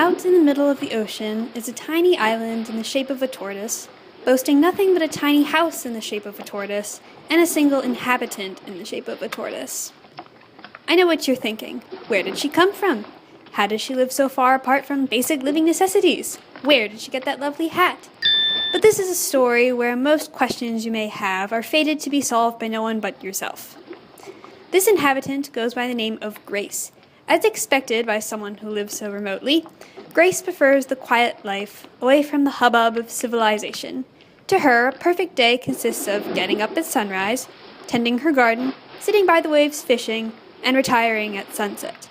Out in the middle of the ocean is a tiny island in the shape of a tortoise, boasting nothing but a tiny house in the shape of a tortoise, and a single inhabitant in the shape of a tortoise. I know what you're thinking. Where did she come from? How does she live so far apart from basic living necessities? Where did she get that lovely hat? But this is a story where most questions you may have are fated to be solved by no one but yourself. This inhabitant goes by the name of Grace. As expected by someone who lives so remotely, Grace prefers the quiet life, away from the hubbub of civilization. To her, a perfect day consists of getting up at sunrise, tending her garden, sitting by the waves fishing, and retiring at sunset.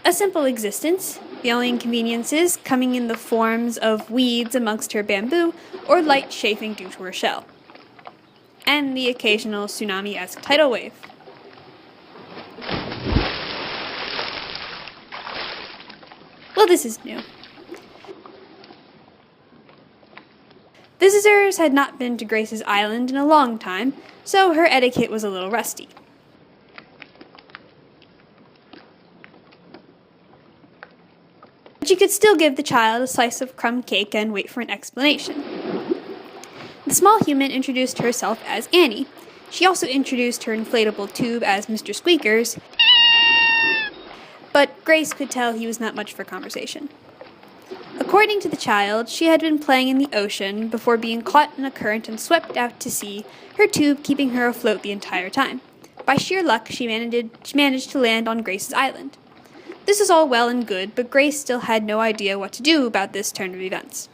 A simple existence, the only inconveniences coming in the forms of weeds amongst her bamboo or light chafing due to her shell. And the occasional tsunami-esque tidal wave. Well, this is new. Visitors had not been to Grace's Island in a long time, so her etiquette was a little rusty. But she could still give the child a slice of crumb cake and wait for an explanation. The small human introduced herself as Annie. She also introduced her inflatable tube as Mr. Squeakers, but Grace could tell he was not much for conversation. According to the child, she had been playing in the ocean before being caught in a current and swept out to sea, her tube keeping her afloat the entire time. By sheer luck, she managed to land on Grace's island. This was all well and good, but Grace still had no idea what to do about this turn of events.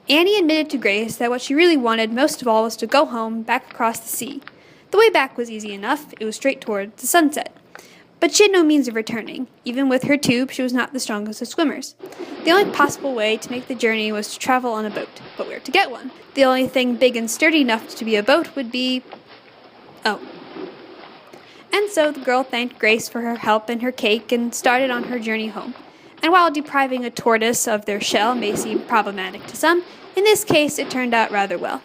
Annie admitted to Grace that what she really wanted most of all was to go home, back across the sea. The way back was easy enough, it was straight towards the sunset. But she had no means of returning. Even with her tube, she was not the strongest of swimmers. The only possible way to make the journey was to travel on a boat. But where to get one? The only thing big and sturdy enough to be a boat would be... oh. And so the girl thanked Grace for her help and her cake and started on her journey home. And while depriving a tortoise of their shell may seem problematic to some, in this case it turned out rather well.